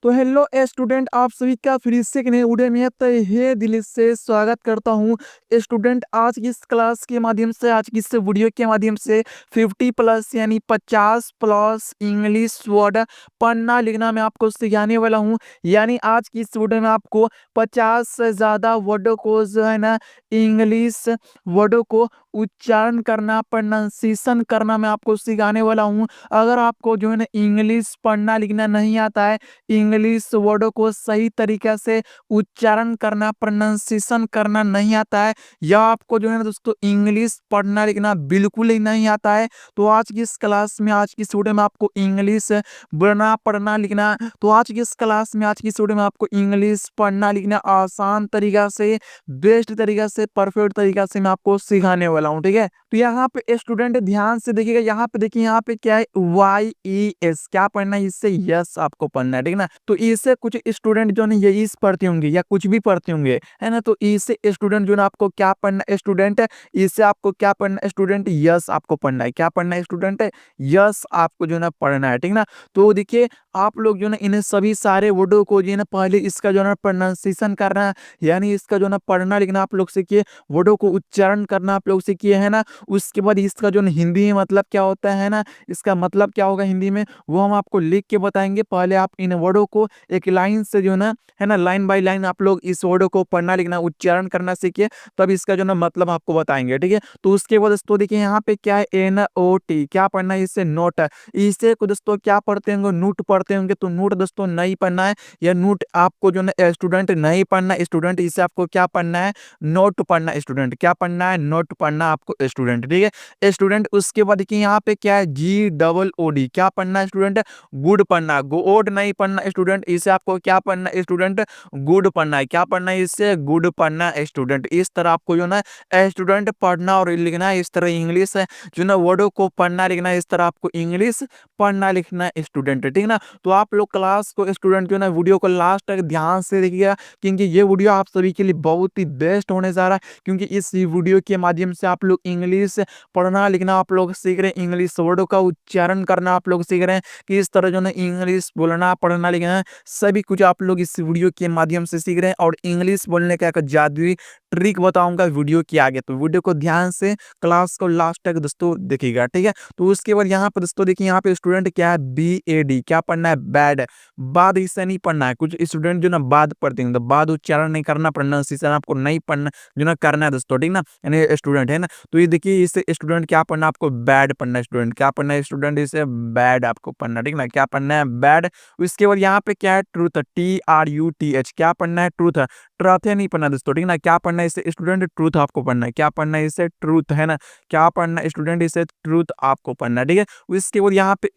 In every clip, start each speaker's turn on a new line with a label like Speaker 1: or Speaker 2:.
Speaker 1: तो hello student, आप सभी का फिर से एक नए वीडियो में तहे दिल से स्वागत करता हूं। स्टूडेंट, आज की इस क्लास के माध्यम से, आज की इस वीडियो के माध्यम से 50 प्लस यानी 50 प्लस इंग्लिश वर्ड पढ़ना लिखना मैं आपको सिखाने वाला हूं। यानी आज की इस वीडियो में आपको 50 से ज़्यादा वर्डों को जो है ना, इंग्लिश वर्डों को उच्चारण करना, प्रोनाउंसिएशन करना मैं आपको सिखाने वाला हूं। अगर आपको जो है ना इंग्लिश पढ़ना लिखना नहीं आता है, इंग्लिश वर्डों को सही तरीके से उच्चारण करना, प्रोनाउंसिएशन करना नहीं आता है, या आपको जो है ना दोस्तों इंग्लिश पढ़ना लिखना बिल्कुल ही नहीं आता है, तो आज की इस क्लास में, आज की इस वीडियो में आपको इंग्लिश बोलना, पढ़ना लिखना, तो आज की इस क्लास में, आज की इस वीडियो में आपको इंग्लिश पढ़ना लिखना आसान तरीका से, बेस्ट तरीका से, परफेक्ट तरीका से मैं आपको सिखाने वाला हूँ। ठीक है, तो यहाँ पे स्टूडेंट ध्यान से देखिएगा। यहाँ पे देखिए, यहाँ पे क्या है, YES क्या पढ़ना है, इससे यस आपको पढ़ना है। ठीक है ना, तो इससे कुछ स्टूडेंट जो है ये इस पढ़ते होंगे या कुछ भी पढ़ते होंगे, है ना, तो इससे स्टूडेंट जो है आपको क्या पढ़ना है स्टूडेंट, इससे आपको क्या पढ़ना है स्टूडेंट, यस आपको पढ़ना है। क्या पढ़ना है स्टूडेंट, यस आपको जो है ना पढ़ना है। ठीक है ना, तो देखिए आप लोग जो है ना इन सभी सारे वर्डों को जो है ना पहले इसका जो है ना प्रोनाउंसिएशन करना है, यानी इसका जो है ना पढ़ना लिखना आप लोग सीखिए, वर्डों को उच्चारण करना आप लोग सीखिए, है ना। उसके बाद इसका जो हिंदी में मतलब क्या होता है ना, इसका मतलब क्या होगा हिंदी में, वो हम आपको लिख के बताएंगे। पहले आप इन वर्डों को एक लाइन से जो है ना लाइन बाय लाइन आप लोग इस वर्डों को पढ़ना लिखना उच्चारण करना सीखिए, तब इसका जो ना मतलब आपको बताएंगे। ठीक है, तो उसके बाद दोस्तों देखिए यहाँ पे क्या है, NOT क्या पढ़ना है, इससे नोट, इससे को दोस्तों क्या पढ़ते होंगे, नोट पढ़ते होंगे, तो नोट दोस्तों नहीं पढ़ना है, या नोट आपको जो ना स्टूडेंट नहीं पढ़ना स्टूडेंट, इससे आपको क्या पढ़ना है, नोट पढ़ना स्टूडेंट। क्या पढ़ना है, नोट पढ़ना आपको स्टूडेंट। ठीक है स्टूडेंट, उसके बाद देखिए यहाँ पे क्या है, GOOD क्या पढ़ना है स्टूडेंट, गुड पढ़ना, गोड नहीं पढ़ना स्टूडेंट, इसे आपको क्या पढ़ना है स्टूडेंट, गुड पढ़ना है। क्या पढ़ना है, इससे गुड पढ़ना है स्टूडेंट। इस तरह आपको जो ना स्टूडेंट पढ़ना और लिखना है, इस तरह इंग्लिश जो ना वर्डों को पढ़ना लिखना है, इस तरह आपको इंग्लिश पढ़ना लिखना है स्टूडेंट। ठीक ना, तो आप लोग क्लास को स्टूडेंट जो ना वीडियो को लास्ट तक ध्यान से देखिएगा, क्योंकि ये वीडियो आप सभी के लिए बहुत ही बेस्ट होने जा रहा है, क्योंकि इस वीडियो के माध्यम से आप लोग इंग्लिश पढ़ना लिखना आप लोग सीख रहे हैं, इंग्लिश वर्डों का उच्चारण करना आप लोग सीख रहे हैं, कि इस तरह जो है इंग्लिश बोलना पढ़ना लिखना सभी कुछ आप लोग इस वीडियो के माध्यम से सीख रहे हैं। और इंग्लिश बोलने का एक जादुई ट्रिक बताऊंगा वीडियो के आगे, तो वीडियो को ध्यान से क्लास को लास्ट तक दोस्तों देखिएगा। ठीक है, तो उसके बाद यहाँ पर दोस्तों देखिए, यहाँ पे स्टूडेंट क्या है, BAD क्या पढ़ना है, बैड, बाद इससे नहीं पढ़ना है। कुछ स्टूडेंट जो ना बाद पढ़ते हैं, तो बाद उच्चारण नहीं करना, प्रोनाउंसिएशन आपको नहीं पढ़ना जो ना करना है दोस्तों। ठीक ना, यानी स्टूडेंट है ना, तो ये देखिए इससे स्टूडेंट क्या पढ़ना, आपको बैड पढ़ना है स्टूडेंट। क्या पढ़ना है स्टूडेंट, इसे बैड आपको पढ़ना। ठीक ना, क्या पढ़ना है, बैड। उसके बाद यहाँ पे क्या है, ट्रूथ, TRUTH क्या पढ़ना है, ट्रूथ, ट्रथ है नहीं पढ़ना दोस्तों। ठीक ना, क्या पढ़ना है इसे स्टूडेंट, ट्रूथ आपको पढ़ना है। क्या पढ़ना है इसे, ट्रूथ, है ना, क्या पढ़ना है स्टूडेंट, इसे ट्रूथ आपको पढ़ना है। ठीक है, उसके बाद यहाँ पे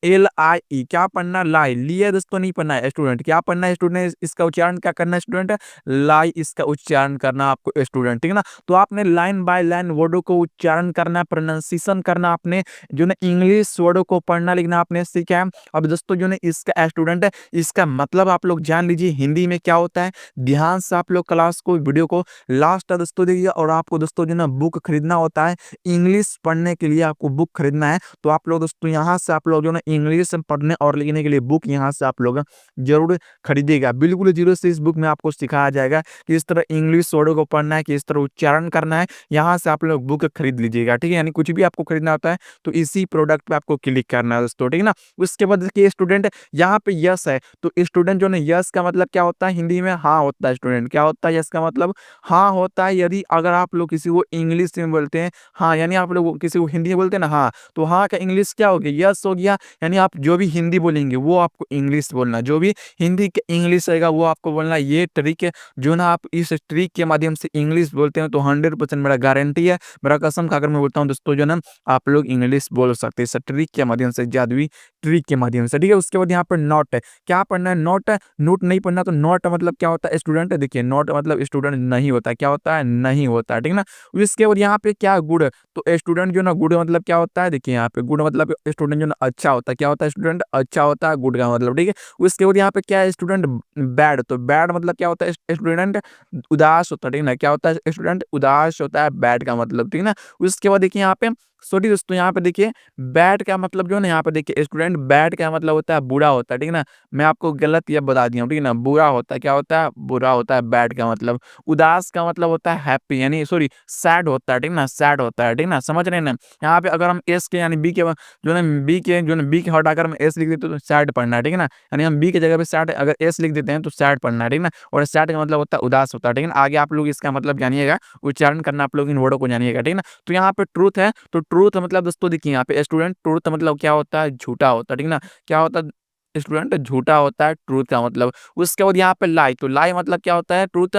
Speaker 1: LELIE क्या पढ़ना, लाई, लिए दोस्तों नहीं पढ़ना है स्टूडेंट। क्या पढ़ना है स्टूडेंट, इसका उच्चारण क्या करना है स्टूडेंट, लाई, इसका उच्चारण करना आपको स्टूडेंट। ठीक है ना, तो आपने लाइन बाय लाइन वर्डों को उच्चारण करना, प्रोनाउंसिएशन करना, आपने जो ना इंग्लिश वर्डों को पढ़ना लिखना आपने सीखा है। अब दोस्तों जो ना इसका स्टूडेंट है, इसका मतलब आप लोग जान लीजिए हिंदी में क्या होता है। ध्यान से आप लोग क्लास को, वीडियो को लास्ट तक दोस्तों देखिए। और आपको दोस्तों जो ना बुक खरीदना होता है, इंग्लिश पढ़ने के लिए आपको बुक खरीदना है, तो आप लोग दोस्तों यहाँ से आप लोग जो ना इंग्लिश पढ़ने और लिखने के लिए बुक यहाँ से आप लोग जरूर खरीदिएगा। बिल्कुल जीरो से इस बुक में आपको सिखाया जाएगा कि इस तरह इंग्लिश वर्डों को पढ़ना है, कि इस तरह उच्चारण करना है। यहाँ से आप लोग बुक खरीद लीजिएगा। ठीक है, यानी कुछ भी आपको खरीदना होता है तो इसी प्रोडक्ट पे आपको क्लिक करना है दोस्तों। ठीक है ना, उसके बाद देखिए स्टूडेंट यहाँ पे यस है, तो स्टूडेंट जो ना यस का मतलब क्या होता है हिंदी में, हाँ होता है स्टूडेंट। क्या होता है यस का मतलब, हाँ होता है। यदि अगर आप लोग किसी को इंग्लिश में बोलते हैं हाँ, यानी आप लोग किसी को हिंदी में बोलते हैं ना हाँ, तो हाँ का इंग्लिश क्या हो गया, यस हो गया। यानी आप जो भी हिंदी बोलेंगे वो आपको इंग्लिश बोलना, जो भी हिंदी के इंग्लिश रहेगा वो आपको बोलना। ये ट्रिक है जो ना, आप इस ट्रिक के माध्यम से इंग्लिश बोलते हैं तो 100% मेरा गारंटी है, मेरा कसम खाकर मैं बोलता हूँ दोस्तों, जो ना आप लोग इंग्लिश बोल सकते हैं इस ट्रिक के माध्यम से, जादुई ट्रिक के माध्यम से। ठीक है, उसके बाद यहाँ पर नॉट है, क्या पढ़ना है, नॉट, नोट नहीं पढ़ना। तो नॉट मतलब क्या होता है स्टूडेंट, देखिए नॉट मतलब स्टूडेंट नहीं होता है। क्या होता है, नहीं होता है। ठीक ना, इसके बाद यहाँ पे क्या, गुड, तो स्टूडेंट जो ना गुड मतलब क्या होता है, देखिए यहाँ पे गुड मतलब स्टूडेंट जो ना अच्छा होता है। क्या होता है स्टूडेंट, अच्छा होता है, गुड का मतलब। ठीक है, उसके बाद यहाँ पे क्या है स्टूडेंट, बैड, तो बैड मतलब क्या होता है स्टूडेंट, उदास होता है। ठीक ना, क्या होता है स्टूडेंट, उदास होता है, बैड का मतलब। ठीक ना, उसके बाद देखिए यहाँ पे सॉरी दोस्तों, यहाँ पे देखिए बैड का मतलब जो है ना, यहाँ पे देखिए स्टूडेंट, बैड का मतलब होता है बुरा होता है, ठीक है ना। मैं आपको गलत ये बता दिया हूँ, ठीक है ना। बुरा होता है, क्या होता है, बुरा होता है बैड का मतलब। उदास का मतलब होता है हैप्पी, यानी सॉरी सैड होता है, ठीक है ना, सैड होता है, ठीक है ना, समझ रहे हैं ना। यहाँ पे अगर हम एस के यानी बी के जो है बी के हटाकर हम एस लिख देते तो सैड पढ़ना है, ठीक है ना। यानी हम बी की जगह पे सैड अगर एस लिख देते हैं तो सैड पढ़ना है, ठीक है ना। और सैड का मतलब होता है उदास होता है, ठीक है ना। आगे आप लोग इसका मतलब जानिएगा, उच्चारण करना आप लोग इन वर्डों को जानिएगा, ठीक है ना। तो यहाँ पे ट्रूथ है, तो ट्रूथ मतलब दोस्तों देखिए यहाँ पे स्टूडेंट, ट्रूथ मतलब क्या होता है, झूठा होता है, ठीक है ना। क्या होता है स्टूडेंट, झूठा होता है ट्रूथ का मतलब। उसके बाद यहाँ पे लाई, तो लाई मतलब क्या होता है, ट्रूथ,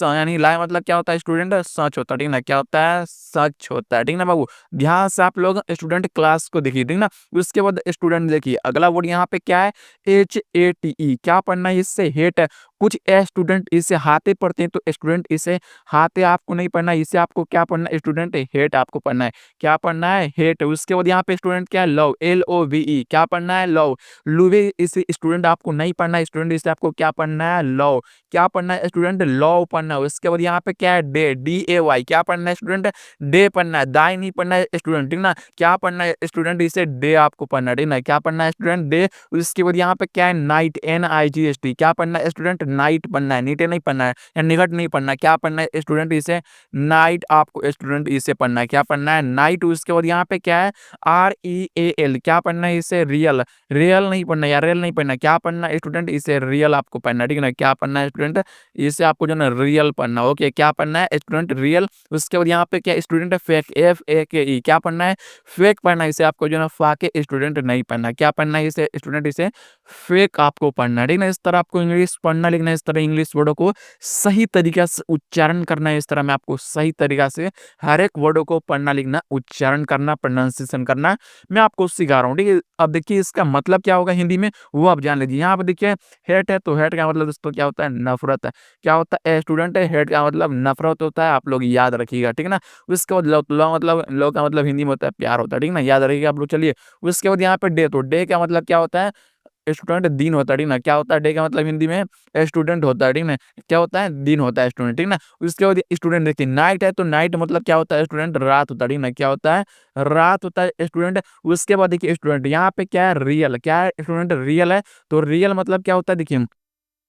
Speaker 1: यानी लाई मतलब क्या होता है स्टूडेंट, सच होता है, ठीक है ना। क्या होता है, सच होता है, ठीक है ना बाबू। ध्यान से आप लोग स्टूडेंट क्लास को देखिए, ठीक है ना। उसके बाद स्टूडेंट देखिए अगला वर्ड यहाँ पे क्या है, HATE, क्या पढ़ना है इससे, हेट है। कुछ स्टूडेंट इसे हाथे पढ़ते हैं, तो स्टूडेंट इसे हाथे आपको नहीं पढ़ना है, इसे आपको क्या पढ़ना है स्टूडेंट, हेट आपको पढ़ना है। क्या पढ़ना है, हेट। उसके बाद यहाँ पे स्टूडेंट क्या है, लव, LOVE, क्या पढ़ना है, लव। लुवे इसे स्टूडेंट आपको नहीं पढ़ना है, स्टूडेंट इसे आपको क्या पढ़ना है, लव। क्या पढ़ना है स्टूडेंट, लव पढ़ना है। उसके बाद यहाँ पे क्या है, डे, DAY, क्या पढ़ना है स्टूडेंट, डे पढ़ना है, दाई नहीं पढ़ना है स्टूडेंट, ठीक ना। क्या पढ़ना है स्टूडेंट, इसे डे आपको पढ़ना है, ठीक ना। क्या पढ़ना है स्टूडेंट, डे। उसके बाद यहाँ पे क्या है, नाइट, NIGHT, क्या पढ़ना है स्टूडेंट, नाइट पढ़ना है, नीटे नहीं पढ़ना है या निगट नहीं पढ़ना है। क्या पढ़ना है स्टूडेंट, इसे नाइट आपको स्टूडेंट इसे पढ़ना है, क्या पढ़ना है, नाइट। उसके बाद यहाँ पे क्या है, REAL, क्या पढ़ना है इसे, रियल। रियल नहीं पढ़ना या रेल नहीं पढ़ना, क्या पढ़ना है स्टूडेंट, इसे रियल आपको पढ़ना है, ठीक है ना। क्या पढ़ना है स्टूडेंट, इसे आपको जो है ना रियल पढ़ना, ओके। क्या पढ़ना है स्टूडेंट, रियल। उसके बाद यहाँ पे क्या स्टूडेंट है, फेक, FAKE, क्या पढ़ना है, फेक पढ़ना है, इसे आपको जो है ना फाके स्टूडेंट नहीं पढ़ना। क्या पढ़ना है इसे स्टूडेंट, इसे फेक आपको पढ़ना है, ठीक है ना। इस तरह आपको इंग्लिश पढ़ना लिखना है, इस तरह इंग्लिश वर्डों को सही तरीका से उच्चारण करना है। इस तरह मैं आपको सही तरीका से हर एक वर्डों को पढ़ना लिखना, उच्चारण करना, प्रोनाउंसिएशन करना मैं आपको सिखा रहा हूँ, ठीक है। अब देखिए इसका मतलब क्या होगा हिंदी में, वो आप जान लीजिए। यहाँ पे देखिए हेट है, तो हेट का मतलब दोस्तों क्या होता है, नफरत है। क्या होता है स्टूडेंट है, हेट का मतलब नफरत होता है, आप लोग याद रखिएगा, ठीक है ना। उसके बाद लव, लव मतलब लव का मतलब हिंदी में होता है प्यार होता है, ठीक है ना, याद रखिएगा आप लोग, चलिए। उसके बाद यहाँ पे डे, तो डे का मतलब क्या होता है स्टूडेंट, दिन होता है, ठीक ना। क्या होता है डे का मतलब हिंदी में, स्टूडेंट होता है, ठीक ना। क्या होता है, दिन होता है स्टूडेंट, ठीक ना। उसके बाद स्टूडेंट देखिए नाइट है, तो नाइट मतलब क्या होता है स्टूडेंट, रात होता है, ठीक ना। क्या होता है, रात होता है स्टूडेंट। उसके बाद देखिए स्टूडेंट यहाँ पे क्या है, रियल, क्या है स्टूडेंट, रियल है। तो रियल मतलब क्या होता है, देखिए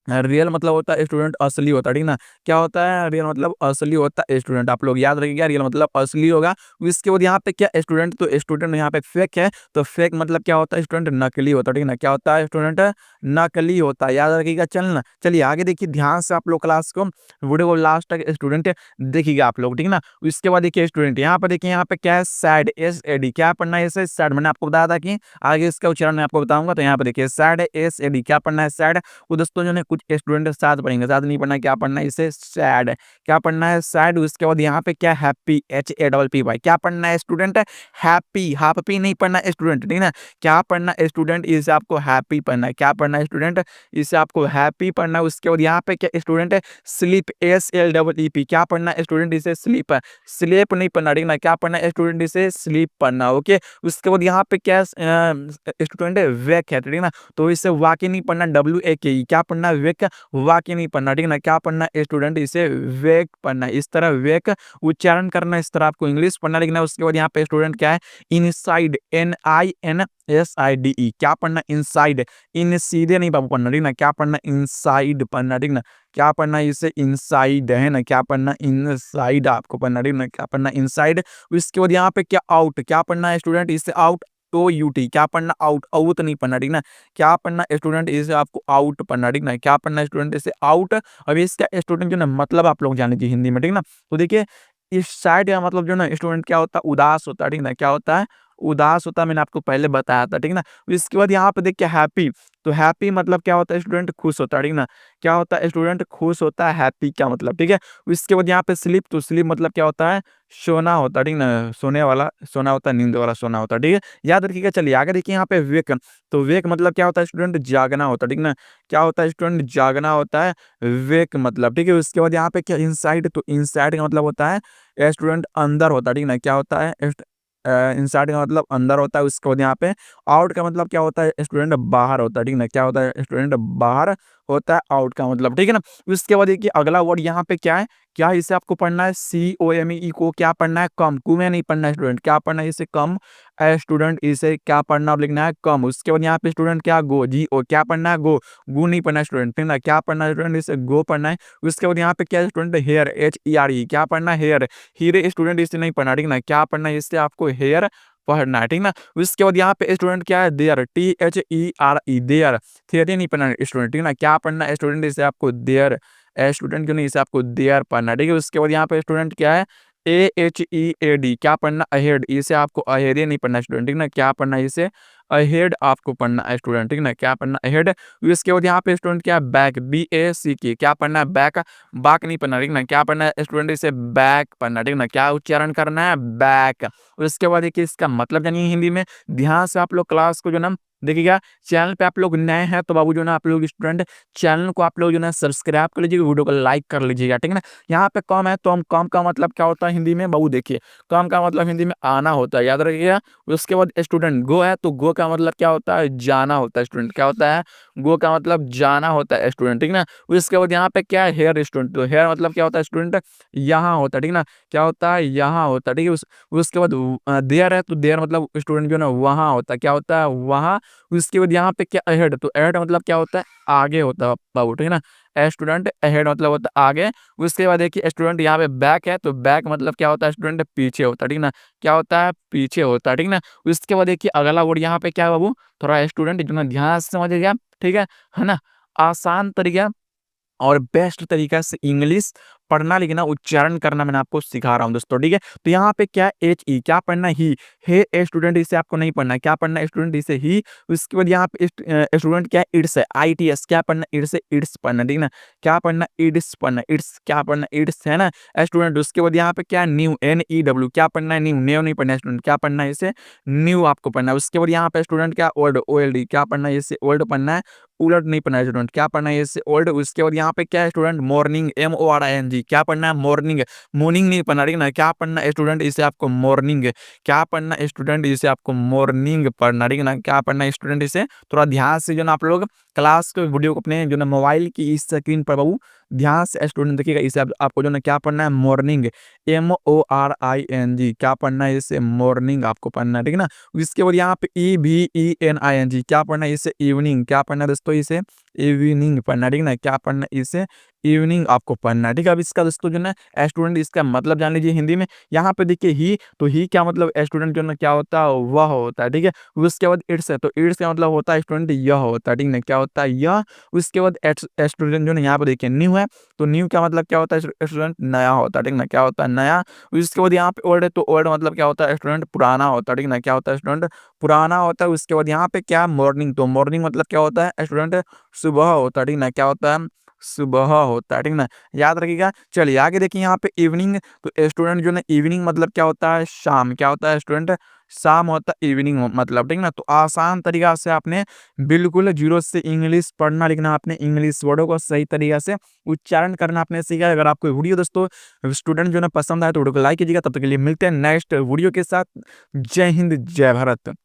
Speaker 1: रियल मतलब होता है स्टूडेंट, असली होता है, ठीक ना। क्या होता है, रियल मतलब असली होता है स्टूडेंट, आप लोग याद रखिएगा, रियल मतलब असली होगा। इसके बाद यहाँ पे क्या स्टूडेंट, तो स्टूडेंट यहाँ पे फेक है, तो फेक मतलब क्या होता है स्टूडेंट, नकली होता है, ठीक ना। क्या होता है स्टूडेंट, नकली होता है, याद रखिएगा। चलना, चलिए आगे देखिए ध्यान से आप लोग क्लास को, वीडियो को लास्ट तक स्टूडेंट देखिएगा आप लोग, ठीक ना। इसके बाद देखिए स्टूडेंट यहाँ पे देखिए, यहाँ पे क्या है, सैड, SAD, क्या पढ़ना है इसे, सैड। मैंने आपको बताया था कि आगे इसका उच्चारण मैं आपको बताऊंगा। तो यहाँ पे देखिए सैड, SAD, क्या पढ़ना है, सैड। वो दोस्तों जो है कुछ स्टूडेंट साथ पढ़ेंगे, साथ नहीं पढ़ना है, क्या पढ़ना है इसे, सैड। क्या पढ़ना है, सैड। उसके बाद यहाँ पे क्या, हैप्पी, HAPPY, क्या पढ़ना है स्टूडेंट, हैप्पी, हैप्पी नहीं पढ़ना है स्टूडेंट, ठीक ना। क्या पढ़ना है स्टूडेंट, इसे आपको हैप्पी पढ़ना है। क्या पढ़ना है स्टूडेंट, इसे आपको हैप्पी पढ़ना है। उसके बाद यहाँ पे क्या स्टूडेंट है, स्लीप, SLEEP, क्या पढ़ना है स्टूडेंट, इसे स्लीप, स्लीप नहीं पढ़ना, ठीक ना। क्या पढ़ना है स्टूडेंट, इसे स्लीप पढ़ना, ओके। उसके बाद यहाँ पे क्या स्टूडेंट है, वेक है, ठीक ना। तो इसे वाक्य नहीं पढ़ना, WAKE, क्या पढ़ना है, वेक, वाक्य नहीं पढ़ना, ठीक ना। क्या पढ़ना है स्टूडेंट, इसे वेक पढ़ना है, इस तरह वेक उच्चारण करना, इस तरह आपको इंग्लिश पढ़ना लिखना है। उसके बाद यहाँ पे स्टूडेंट क्या है, इनसाइड, NINSIDE, क्या पढ़ना, इनसाइड, इन सीधे नहीं बाबू पढ़ना, ठीक ना। क्या पढ़ना, इनसाइड पढ़ना, ठीक ना। क्या पढ़ना, इसे इनसाइड है ना, क्या पढ़ना, इनसाइड आपको पढ़ना, ठीक ना। क्या पढ़ना, इनसाइड। उसके बाद यहाँ पे क्या, आउट, क्या पढ़ना है स्टूडेंट, इसे आउट, तो UT, क्या पढ़ना, आउट, आउट नहीं पढ़ना, ठीक ना। क्या पढ़ना स्टूडेंट, इसे आपको आउट पढ़ना, ठीक ना। क्या पढ़ना स्टूडेंट, इसे आउट। अब इसका स्टूडेंट जो ना मतलब आप लोग जान लीजिए हिंदी में, ठीक ना। तो देखिए इस साइड का मतलब जो ना स्टूडेंट क्या होता है, उदास होता है, ठीक ना। क्या होता है, उदास होता है, मैंने आपको पहले बताया था, ठीक ना। इसके बाद यहाँ पे देखिए हैप्पी, तो हैप्पी मतलब क्या होता है स्टूडेंट, खुश होता है, ठीक ना। क्या होता है स्टूडेंट, खुश होता है, हैप्पी क्या मतलब, ठीक है। इसके बाद यहाँ पे स्लीप, तो स्लीप मतलब क्या होता है, सोना होता है, ठीक ना। सोने वाला सोना होता है, नींद वाला सोना होता है, ठीक है। याद रखिएगा। चलिए आगे देखिए यहाँ पे वेक, तो वेक मतलब क्या होता है स्टूडेंट, जागना होता है, ठीक ना। क्या होता है स्टूडेंट, जागना होता है, वेक मतलब, ठीक है। उसके बाद यहाँ पे क्या, इनसाइड, तो इनसाइड का मतलब होता है स्टूडेंट अंदर होता है, ठीक ना। क्या होता है इनसाइड का मतलब अंदर होता है। उसके बाद यहाँ पे आउट का मतलब क्या होता है स्टूडेंट, बाहर होता है, ठीक ना। क्या होता है स्टूडेंट, बाहर होता है, आउट का मतलब, ठीक है ना। उसके बाद देखिए अगला वर्ड यहाँ पे क्या है, क्या इसे आपको पढ़ना है COME को क्या पढ़ना है कम, कु में नहीं पढ़ना है स्टूडेंट, क्या पढ़ना है इसे कम, स्टूडेंट इसे क्या पढ़ना अब लिखना है कम। उसके बाद यहाँ पे स्टूडेंट क्या गो, GO क्या पढ़ना है गो, गु नहीं पढ़ना है स्टूडेंट, ठीक ना, क्या पढ़ना है स्टूडेंट इसे गो पढ़ना है। उसके बाद यहाँ पे क्या है स्टूडेंट हेयर, HERE क्या पढ़ना है हेयर, हीरे स्टूडेंट इसे नहीं पढ़ना, ठीक ना, क्या पढ़ना है इससे आपको हेयर पढ़ना है, ठीक ना। उसके बाद यहाँ पे स्टूडेंट क्या है देयर, THERE देयर, थियरी नहीं पढ़ना है स्टूडेंट, ठीक ना, क्या पढ़ना है स्टूडेंट इसे आपको देयर, स्टूडेंट क्यों नहीं इसे आपको देयर पढ़ना है, ठीक है। उसके बाद यहाँ पे स्टूडेंट क्या है AHEAD क्या पढ़ना अहेड, इसे आपको अहेड नहीं पढ़ना स्टूडेंट, ठीक ना, क्या पढ़ना है इसे अहेड आपको पढ़ना है स्टूडेंट, ठीक ना, क्या पढ़ना अहेड। इसके बाद यहाँ पे स्टूडेंट क्या बैक, BACK क्या पढ़ना है बैक, बाक नहीं पढ़ना, ठीक ना, क्या पढ़ना है स्टूडेंट इसे बैक पढ़ना, ठीक ना, क्या उच्चारण करना है बैक। उसके बाद देखिए इसका मतलब जानिए हिंदी में, ध्यान से आप लोग क्लास को जो ना देखिएगा। चैनल पे आप लोग नए हैं तो बाबू जो ना आप लोग स्टूडेंट चैनल को आप लोग जो ना सब्सक्राइब कर लीजिएगा, वीडियो को लाइक कर लीजिएगा, ठीक है ना। यहाँ पे कम है तो हम कम का मतलब क्या होता है हिंदी में बाबू देखिए, कम का मतलब हिंदी में आना होता है, याद रखिएगा। उसके बाद स्टूडेंट गो है तो गो का मतलब क्या होता है जाना होता है स्टूडेंट, क्या होता है गो का मतलब जाना होता है स्टूडेंट, ठीक ना। उसके बाद यहाँ पे क्या है हेयर स्टूडेंट, तो हेयर मतलब क्या होता है स्टूडेंट यहाँ होता है, ठीक ना, क्या होता है यहाँ होता है, ठीक है। उसके बाद देयर है तो देयर मतलब स्टूडेंट जो ना वहाँ होता है, क्या होता है वहाँ। उसके बाद यहाँ पे क्या अहेड, तो अहेड मतलब क्या होता है आगे होता है बाबू, ठीक है ना, स्टूडेंट अहेड मतलब होता है आगे। उसके बाद देखिए स्टूडेंट यहाँ पे बैक है तो बैक मतलब क्या होता है स्टूडेंट पीछे होता है, ठीक ना, क्या होता है पीछे होता है, ठीक ना। उसके बाद देखिए अगला वर्ड यहाँ पे क्या है बाबू, थोड़ा स्टूडेंट जो ना ध्यान से समझिएगा, ठीक है ना। आसान तरीका और बेस्ट तरीका से इंग्लिश पढ़ना लिखना उच्चारण करना मैंने आपको सिखा रहा हूँ दोस्तों, ठीक है। तो यहाँ पे क्या HE क्या पढ़ना ही, हे स्टूडेंट इसे आपको नहीं पढ़ना, क्या पढ़ना स्टूडेंट इसे ही। उसके बाद यहाँ पे स्टूडेंट क्या इट्स है, ITS क्या पढ़ना इट्स है, इट्स पढ़ना, ठीक ना, क्या पढ़ना इट्स पढ़ना, इट्स क्या पढ़ना इट्स है ना स्टूडेंट। उसके बाद यहाँ पे क्या न्यू, NEW क्या पढ़ना है न्यू, न्यू नहीं पढ़ना स्टूडेंट, क्या पढ़ना है इसे न्यू आपको पढ़ना है। उसके बाद यहाँ पे स्टूडेंट क्या ओल्ड, OLD क्या पढ़ना है इसे ओल्ड पढ़ना है, उलट नहीं पढ़ना है स्टूडेंट, क्या पढ़ना है इससे ओल्ड। उसके बाद यहाँ पे क्या है स्टूडेंट मॉर्निंग, MORNING क्या पढ़ना है मॉर्निंग, मॉर्निंग नहीं पढ़ना, ठीक ना, क्या पढ़ना है स्टूडेंट इसे आपको मॉर्निंग, क्या पढ़ना है स्टूडेंट इसे आपको मॉर्निंग पढ़ना, ठीक ना, क्या पढ़ना है स्टूडेंट इसे। थोड़ा ध्यान से जो ना आप लोग क्लास के वीडियो को अपने जो ना मोबाइल की इस स्क्रीन पर बाबू ध्यान से स्टूडेंट देखिएगा, इसे आपको जो ना क्या पढ़ना है मॉर्निंग, MORING क्या पढ़ना है इसे मॉर्निंग आपको पढ़ना है, ठीक ना। इसके बाद यहाँ पे EVENING क्या पढ़ना है इसे इवनिंग, क्या पढ़ना है दोस्तों इसे इवनिंग पढ़ना है, ठीक ना, क्या पढ़ना है इसे इवनिंग आपको पढ़ना है, ठीक है। अब इसका दोस्तों जो ना स्टूडेंट इसका मतलब जान लीजिए हिंदी में। यहाँ पे देखिए ही, तो ही क्या मतलब स्टूडेंट जो ना क्या होता है वह होता है, ठीक है। उसके बाद इट्स है तो इट्स का मतलब होता है स्टूडेंट यह होता है, ठीक ना, क्या होता है यह। उसके बाद स्टूडेंट जो ना यहाँ पे देखिए न्यू है तो न्यू का मतलब क्या होता है स्टूडेंट नया होता है, ठीक ना, क्या होता है नया। उसके बाद यहाँ पे ओल्ड है तो ओल्ड मतलब क्या होता है स्टूडेंट पुराना होता है, ठीक ना, क्या होता है स्टूडेंट पुराना होता है। उसके बाद यहाँ पे क्या मॉर्निंग, तो मॉर्निंग मतलब क्या होता है स्टूडेंट सुबह होता है, ठीक ना, क्या होता है सुबह होता है, ठीक ना, याद रखिएगा। चलिए आगे देखिए यहाँ पे इवनिंग, तो स्टूडेंट जो ना इवनिंग मतलब क्या होता है शाम, क्या होता है स्टूडेंट शाम होता है इवनिंग मतलब, ठीक ना। तो आसान तरीका से आपने बिल्कुल जीरो से इंग्लिश पढ़ना लिखना, आपने इंग्लिश वर्डों को सही तरीका से उच्चारण करना आपने सीखा। अगर आपको वीडियो दोस्तों स्टूडेंट जो ना पसंद आए तो वीडियो को लाइक कीजिएगा। तब तक के लिए मिलते हैं नेक्स्ट वीडियो के साथ। जय हिंद जय भारत।